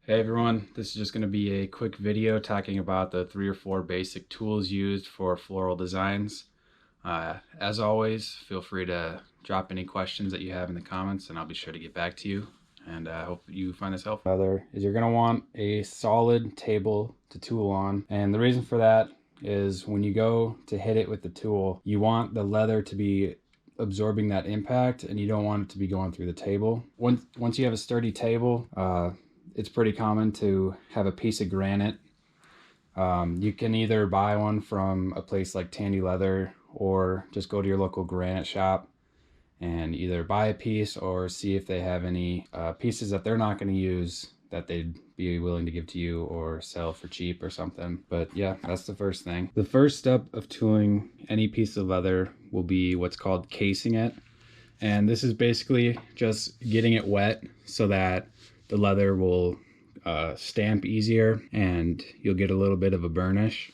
Hey everyone, this is just going to be a quick video talking about the 3 or 4 basic tools used for floral designs. As always, feel free to drop any questions that you have in the comments and I'll be sure to get back to you, and I hope you find this helpful. Other is you're going to want a solid table to tool on, and the reason for that is when you go to hit it with the tool, you want the leather to be absorbing that impact and you don't want it to be going through the table. Once you have a sturdy table, it's pretty common to have a piece of granite. You can either buy one from a place like Tandy Leather or just go to your local granite shop and either buy a piece or see if they have any pieces that they're not going to use that they'd be willing to give to you or sell for cheap or something. But yeah, that's the first thing. The first step of tooling any piece of leather will be what's called casing it. And this is basically just getting it wet so that the leather will stamp easier and you'll get a little bit of a burnish.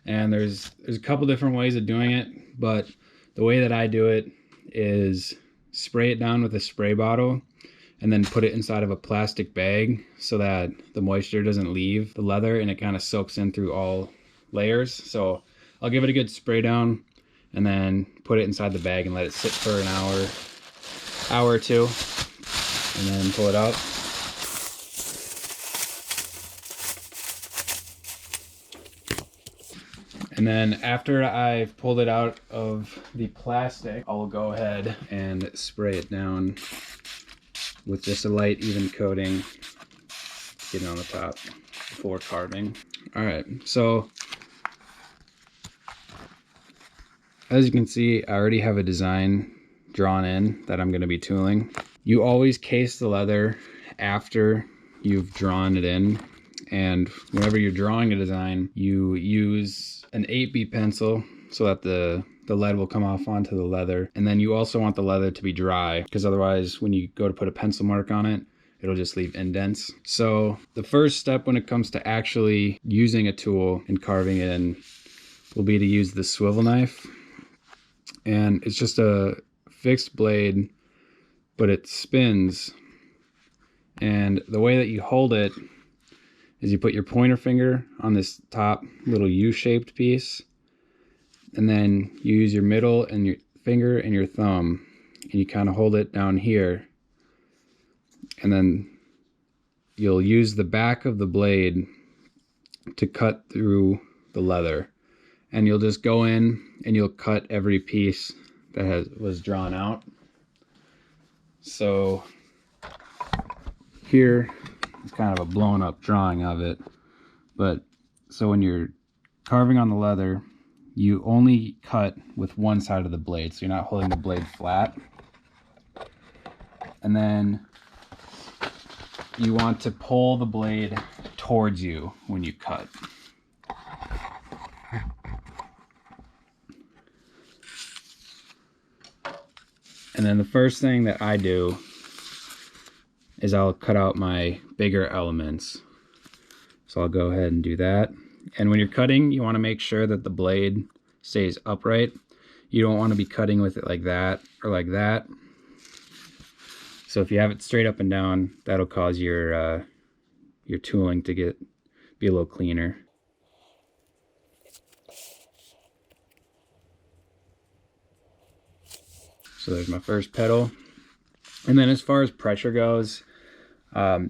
And there's a couple different ways of doing it, but the way that I do it is spray it down with a spray bottle and then put it inside of a plastic bag so that the moisture doesn't leave the leather and it kind of soaks in through all layers. So I'll give it a good spray down and then put it inside the bag and let it sit for an hour or two, and then pull it out. And then after I've pulled it out of the plastic, I'll go ahead and spray it down with just a light even coating, get it on the top before carving. All right, so as you can see, I already have a design drawn in that I'm going to be tooling. You always case the leather after you've drawn it in, and whenever you're drawing a design, you use an 8B pencil so that the lead will come off onto the leather. And then you also want the leather to be dry, because otherwise when you go to put a pencil mark on it, it'll just leave indents. So the first step when it comes to actually using a tool and carving it in will be to use the swivel knife. And it's just a fixed blade, but it spins. And the way that you hold it is you put your pointer finger on this top little U-shaped piece, and then you use your middle and your finger and your thumb, and you kind of hold it down here, and then you'll use the back of the blade to cut through the leather, and you'll just go in and you'll cut every piece that was drawn out. So here it's kind of a blown up drawing of it, but so when you're carving on the leather, you only cut with one side of the blade, so you're not holding the blade flat. And then you want to pull the blade towards you when you cut. And then the first thing that I do is I'll cut out my bigger elements. So I'll go ahead and do that. And when you're cutting, you want to make sure that the blade stays upright. You don't want to be cutting with it like that or like that. So if you have it straight up and down, that'll cause your tooling to be a little cleaner. So there's my first petal. And then as far as pressure goes,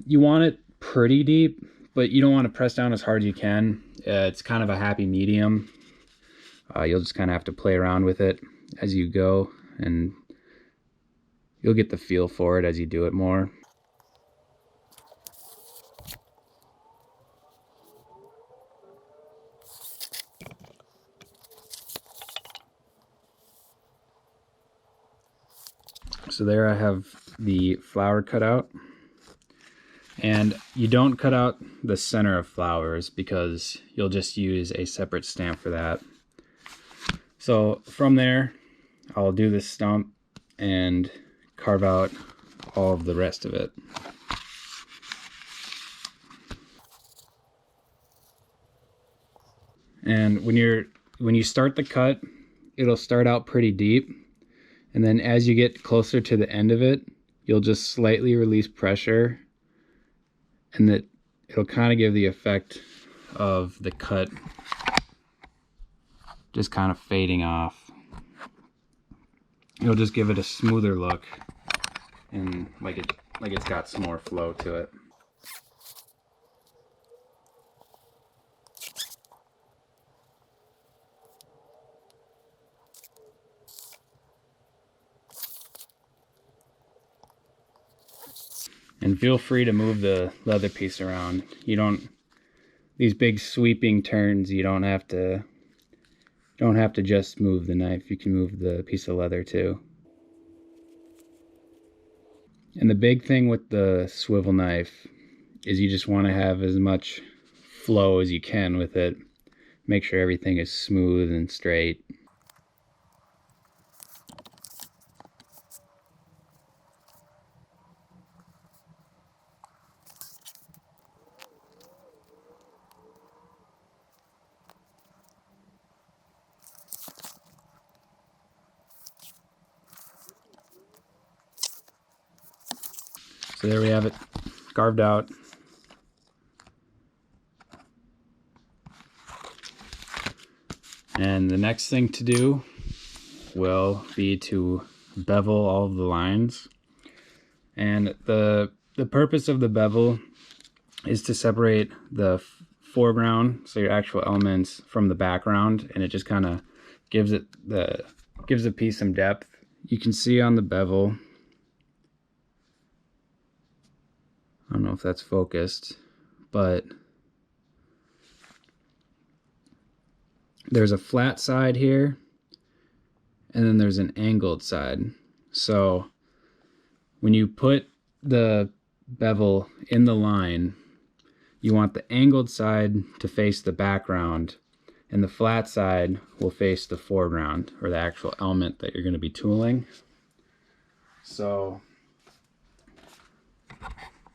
you want it pretty deep, but you don't want to press down as hard as you can. It's kind of a happy medium. You'll just kind of have to play around with it as you go, and you'll get the feel for it as you do it more. So there I have the flower cut out. And you don't cut out the center of flowers because you'll just use a separate stamp for that. So from there, I'll do this stump and carve out all of the rest of it. And when you start the cut, it'll start out pretty deep. And then as you get closer to the end of it, you'll just slightly release pressure, and that it'll kind of give the effect of the cut just kind of fading off. It'll just give it a smoother look and like it's got some more flow to it. And feel free to move the leather piece around. You don't, these big sweeping turns, you don't have to just move the knife. You can move the piece of leather too. And the big thing with the swivel knife is you just want to have as much flow as you can with it. Make sure everything is smooth and straight. So there we have it, carved out. And the next thing to do will be to bevel all of the lines. And the purpose of the bevel is to separate the foreground, so your actual elements, from the background, and it just kind of gives the piece some depth. You can see on the bevel, I don't know if that's focused, but there's a flat side here, and then there's an angled side. So when you put the bevel in the line, you want the angled side to face the background, and the flat side will face the foreground, or the actual element that you're going to be tooling. So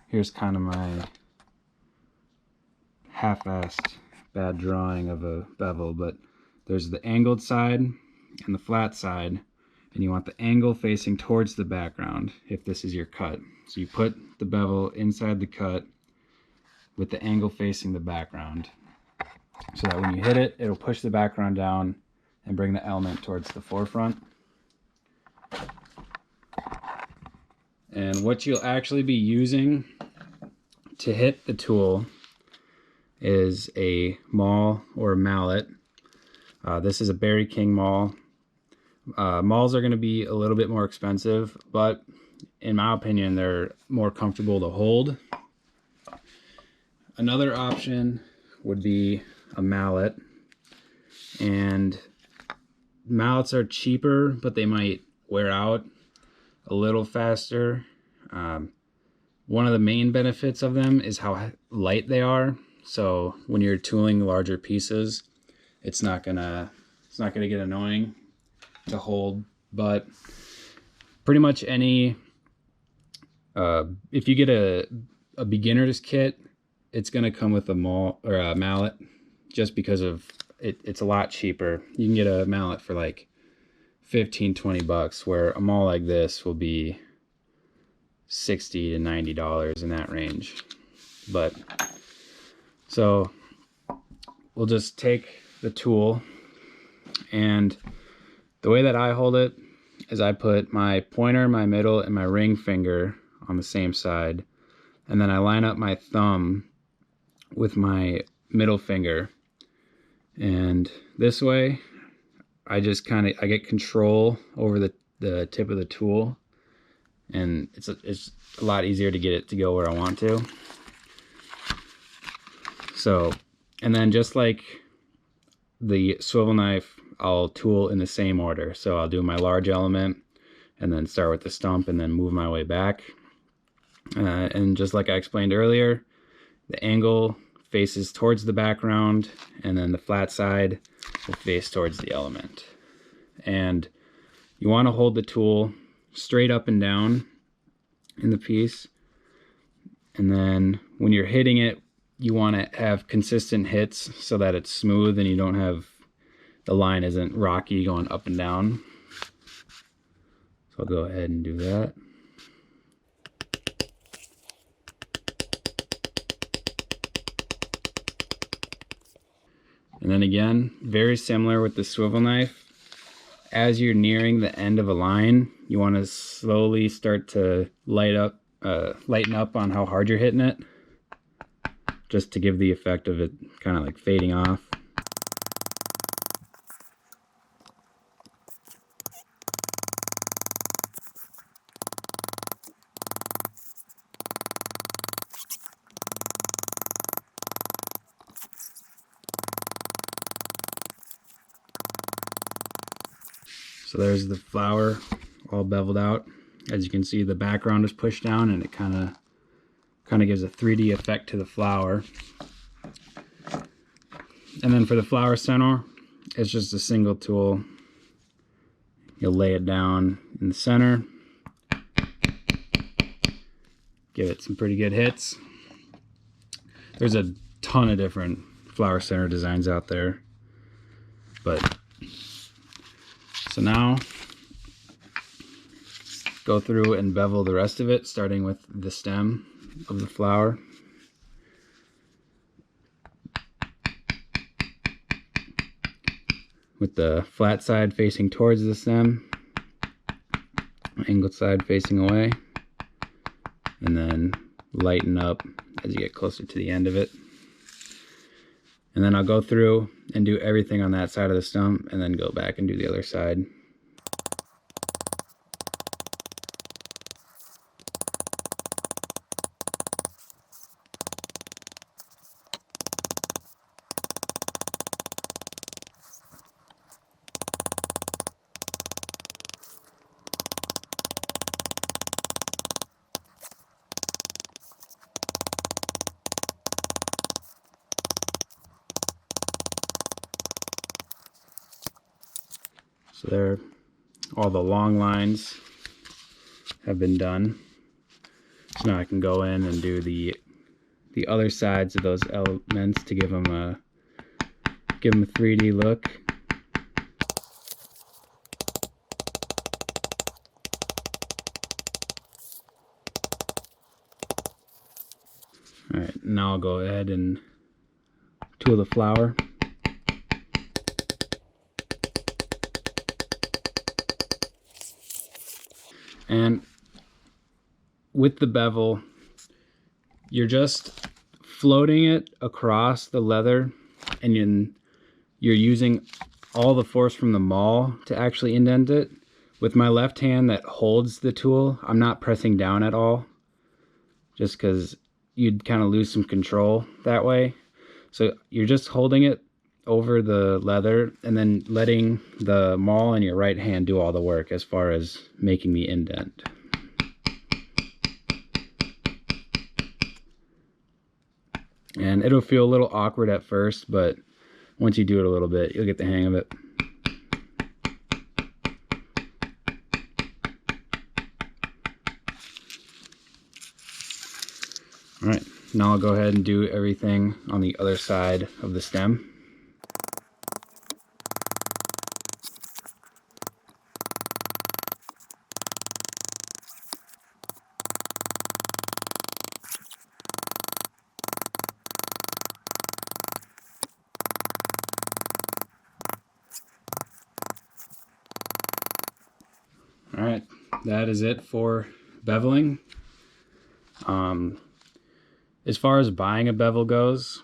here's kind of my half-assed bad drawing of a bevel, but there's the angled side and the flat side, and you want the angle facing towards the background if this is your cut. So you put the bevel inside the cut with the angle facing the background, so that when you hit it, it'll push the background down and bring the element towards the forefront. And what you'll actually be using to hit the tool is a maul or a mallet. This is a Berry King maul. Mauls are going to be a little bit more expensive, but in my opinion, they're more comfortable to hold. Another option would be a mallet, and mallets are cheaper, but they might wear out a little faster. One of the main benefits of them is how light they are. So when you're tooling larger pieces, it's not gonna get annoying to hold. But pretty much any, if you get a beginner's kit, it's gonna come with a maul or a mallet, just because of it's a lot cheaper. You can get a mallet for like 15-20 bucks, where a maul like this will be $60 to $90 in that range. But so we'll just take the tool, and the way that I hold it is I put my pointer, my middle, and my ring finger on the same side, and then I line up my thumb with my middle finger, and this way I just I get control over the tip of the tool, and it's a lot easier to get it to go where I want to. So, and then just like the swivel knife, I'll tool in the same order. So I'll do my large element and then start with the stump and then move my way back. And just like I explained earlier, the angle faces towards the background, and then the flat side will face towards the element. And you want to hold the tool straight up and down in the piece, and then when you're hitting it, you want to have consistent hits so that it's smooth and you don't have, the line isn't rocky going up and down. So I'll go ahead and do that. And then again, very similar with the swivel knife. As you're nearing the end of a line, you want to slowly start to lighten up on how hard you're hitting it, just to give the effect of it kind of like fading off. So there's the flower all beveled out. As you can see, the background is pushed down and it kind of gives a 3D effect to the flower. And then for the flower center, it's just a single tool. You'll lay it down in the center, give it some pretty good hits. There's a ton of different flower center designs out there, but so now go through and bevel the rest of it, starting with the stem of the flower. With the flat side facing towards the stem, angled side facing away, and then lighten up as you get closer to the end of it. And then I'll go through and do everything on that side of the stump and then go back and do the other side. So there, all the long lines have been done. So now I can go in and do the other sides of those elements to give them a 3D look. All right, now I'll go ahead and tool the flower. And with the bevel, you're just floating it across the leather, and you're using all the force from the maul to actually indent it. With my left hand that holds the tool, I'm not pressing down at all, just because you'd kind of lose some control that way. So you're just holding it over the leather and then letting the maul in your right hand do all the work as far as making the indent. And it'll feel a little awkward at first, but once you do it a little bit, you'll get the hang of it. All right, now I'll go ahead and do everything on the other side of the stem. All right, that is it for beveling. As far as buying a bevel goes,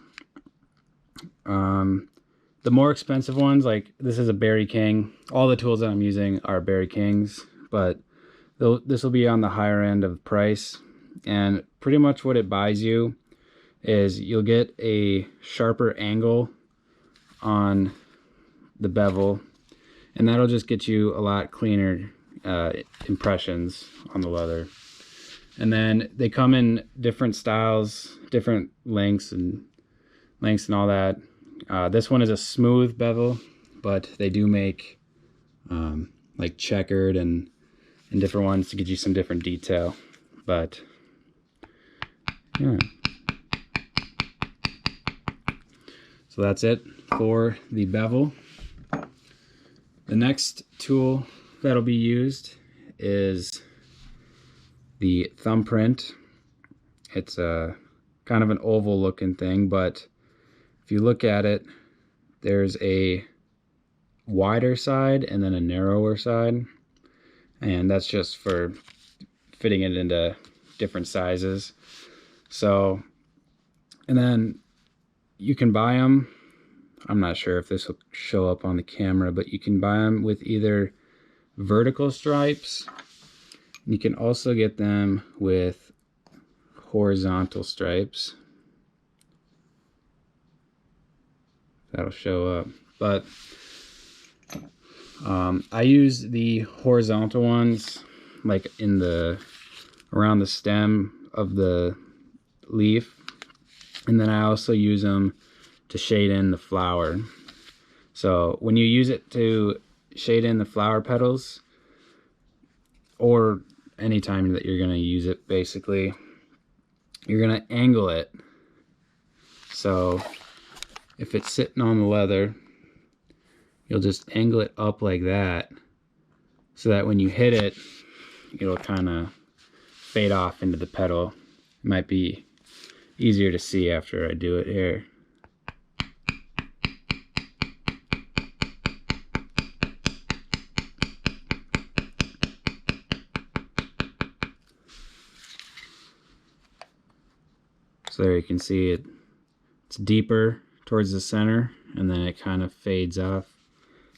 the more expensive ones, like this is a Berry King. All the tools that I'm using are Berry Kings, but this will be on the higher end of price. And pretty much what it buys you is you'll get a sharper angle on the bevel, and that'll just get you a lot cleaner impressions on the leather. And then they come in different styles, different lengths and all that. This one is a smooth bevel, but they do make like checkered and different ones to get you some different detail. But yeah. So that's it for the bevel. The next tool that'll be used is the thumbprint. It's a kind of an oval looking thing, but if you look at it there's a wider side and then a narrower side, and that's just for fitting it into different sizes. So, and then you can buy them, I'm not sure if this will show up on the camera, but you can buy them with either vertical stripes. You can also get them with horizontal stripes. That'll show up. But I use the horizontal ones like in the around the stem of the leaf, and then I also use them to shade in the flower. So when you use it to shade in the flower petals, or anytime that you're going to use it, basically you're going to angle it. So if it's sitting on the leather, you'll just angle it up like that, so that when you hit it, it'll kind of fade off into the petal. It might be easier to see after I do it here. So there you can see it, it's deeper towards the center, and then it kind of fades off.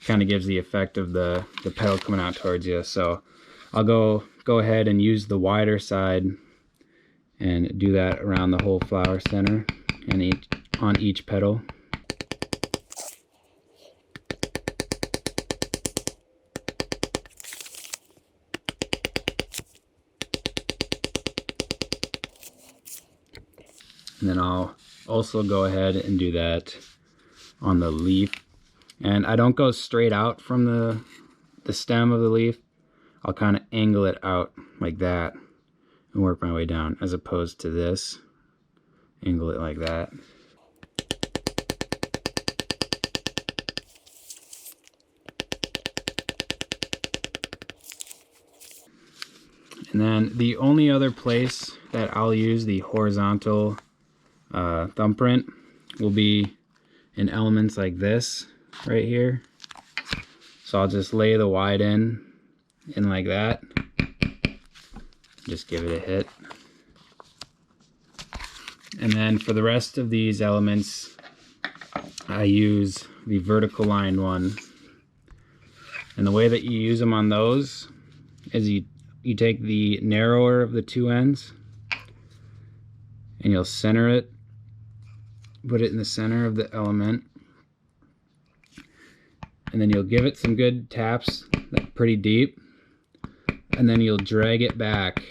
Kind of gives the effect of the petal coming out towards you. So I'll go ahead and use the wider side and do that around the whole flower center and on each petal. And then I'll also go ahead and do that on the leaf. And I don't go straight out from the stem of the leaf. I'll kind of angle it out like that and work my way down, as opposed to this. Angle it like that. And then the only other place that I'll use the horizontal thumbprint will be in elements like this right here. So I'll just lay the wide in like that. Just give it a hit. And then for the rest of these elements, I use the vertical line one. And the way that you use them on those is you take the narrower of the two ends and you'll center it, put it in the center of the element, and then you'll give it some good taps, pretty deep, and then you'll drag it back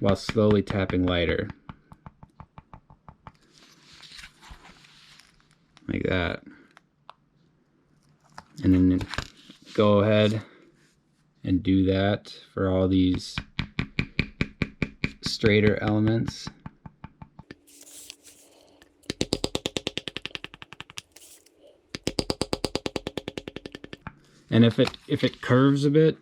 while slowly tapping lighter. Like that. And then go ahead and do that for all these straighter elements. And if it curves a bit,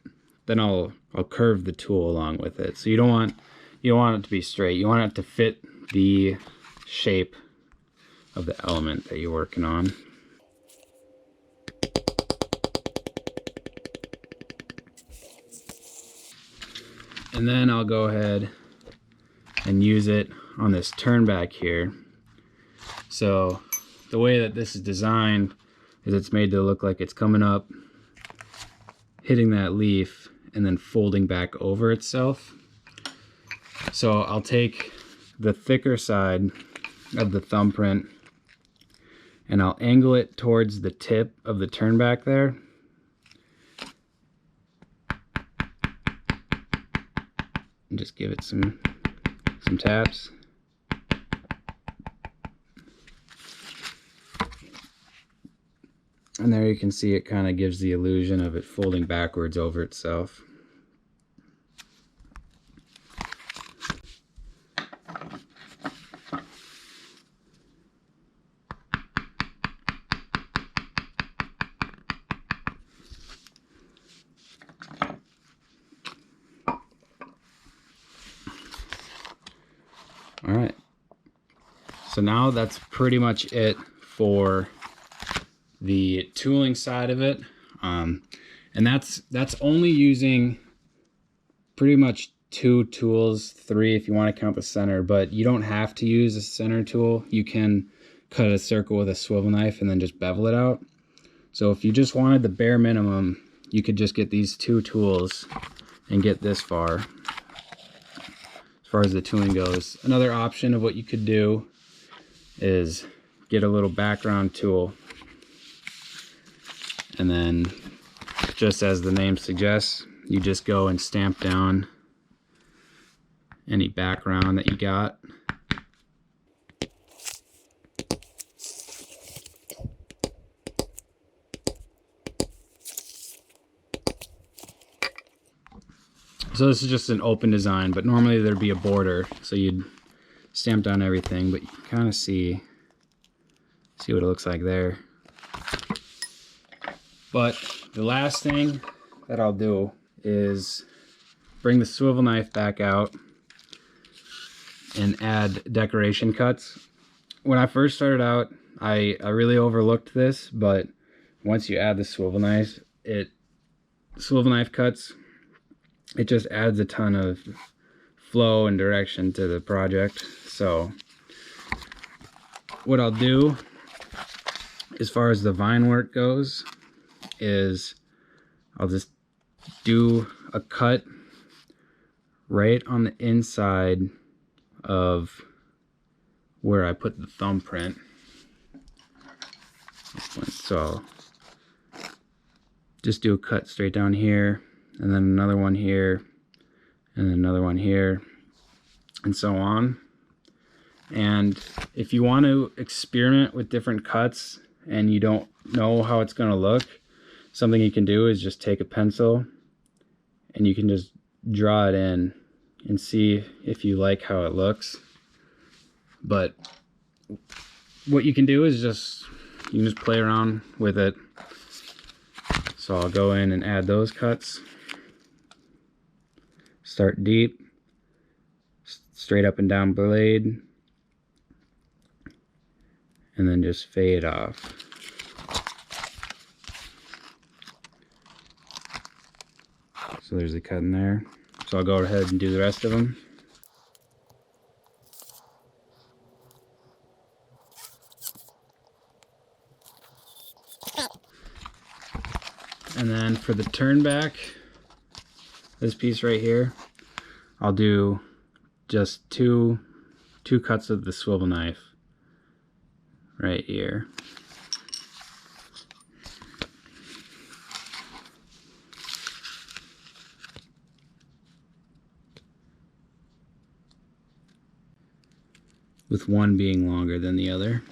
then I'll curve the tool along with it. So you don't want it to be straight. You want it to fit the shape of the element that you're working on. And then I'll go ahead and use it on this turn back here. So the way that this is designed is it's made to look like it's coming up, hitting that leaf, and then folding back over itself. So I'll take the thicker side of the thumbprint and I'll angle it towards the tip of the turn back there. And just give it some taps. And there you can see it kind of gives the illusion of it folding backwards over itself. All right. So now that's pretty much it for the tooling side of it. And that's only using pretty much 2 tools, 3 if you want to count the center, but you don't have to use a center tool. You can cut a circle with a swivel knife and then just bevel it out. So if you just wanted the bare minimum, you could just get these 2 tools and get this far as the tooling goes. Another option of what you could do is get a little background tool, and then, just as the name suggests, you just go and stamp down any background that you got. So this is just an open design, but normally there'd be a border, so you'd stamp down everything, but you can kind of see what it looks like there. But the last thing that I'll do is bring the swivel knife back out and add decoration cuts. When I first started out, I really overlooked this, but once you add the swivel knife cuts, it just adds a ton of flow and direction to the project. So what I'll do as far as the vine work goes is I'll just do a cut right on the inside of where I put the thumbprint. So just do a cut straight down here, and then another one here, and then another one here, and so on. And if you want to experiment with different cuts and you don't know how it's going to look, something you can do is just take a pencil and you can just draw it in and see if you like how it looks. But what you can do is you can just play around with it. So I'll go in and add those cuts. Start deep, straight up and down blade, and then just fade off. So there's a cut in there. So I'll go ahead and do the rest of them. And then for the turn back, this piece right here, I'll do just two cuts of the swivel knife right here. With one being longer than the other.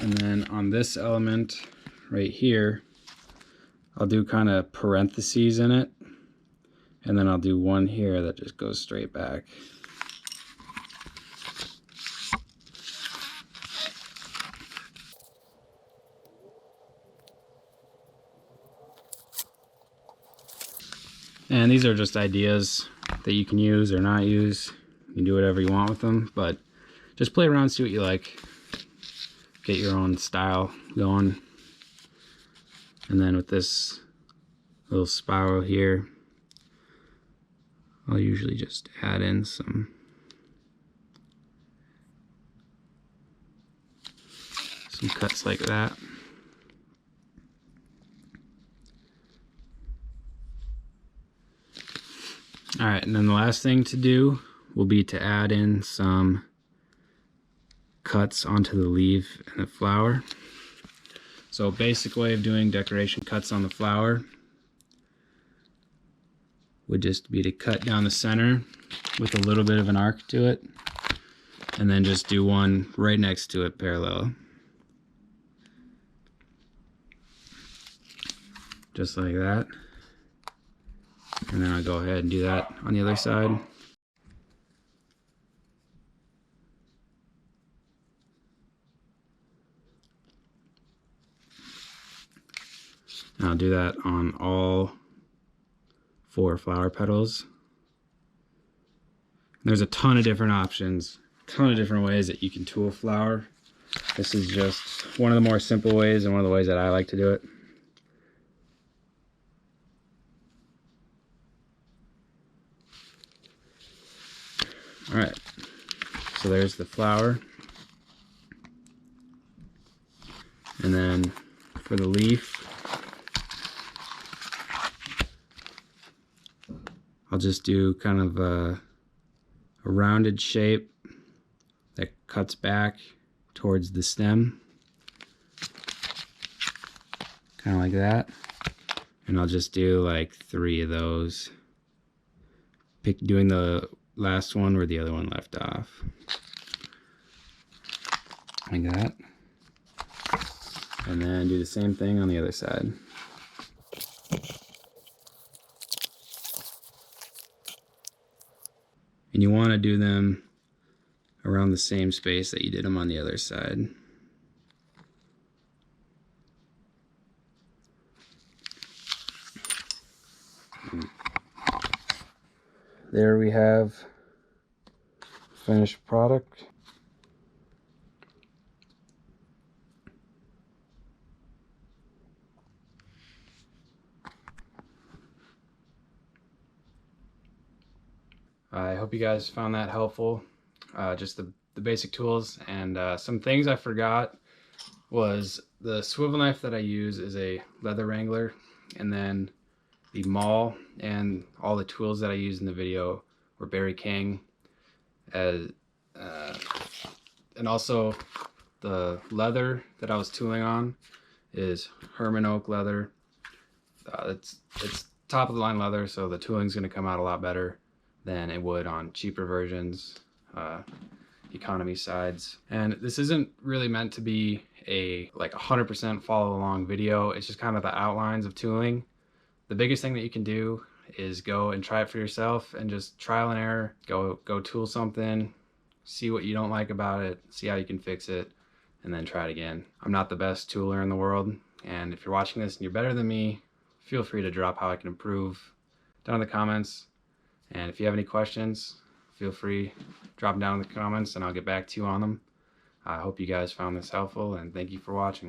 And then on this element right here, I'll do kind of parentheses in it, and then I'll do one here that just goes straight back. And these are just ideas that you can use or not use. You can do whatever you want with them, but just play around, see what you like. Get your own style going. And then with this little spiral here, I'll usually just add in some cuts like that. Alright, and then the last thing to do will be to add in some cuts onto the leaf and the flower. So a basic way of doing decoration cuts on the flower would just be to cut down the center with a little bit of an arc to it, and then just do one right next to it parallel. Just like that. And then I'll go ahead and do that on the other side. And I'll do that on all 4 flower petals. There's a ton of different options. ton of different ways that you can tool flower. This is just one of the more simple ways and one of the ways that I like to do it. Alright, so there's the flower. And then for the leaf, I'll just do kind of a rounded shape that cuts back towards the stem, kind of like that. And I'll just do like 3 of those, doing the last one where the other one left off, like that. And then do the same thing on the other side. And you want to do them around the same space that you did them on the other side. There we have finished product. I hope you guys found that helpful. Just the basic tools, and some things I forgot was the swivel knife that I use is a leather wrangler, and then the maul and all the tools that I used in the video were Barry King, and also the leather that I was tooling on is Herman oak leather. It's top of the line leather, so the tooling's going to come out a lot better than it would on cheaper versions, economy sides. And this isn't really meant to be a like 100% follow along video. It's just kind of the outlines of tooling. The biggest thing that you can do is go and try it for yourself and just trial and error. Go tool something, see what you don't like about it, see how you can fix it, and then try it again. I'm not the best tooler in the world, and if you're watching this and you're better than me, feel free to drop how I can improve down in the comments. And if you have any questions, feel free, drop them down in the comments and I'll get back to you on them. I hope you guys found this helpful, and thank you for watching.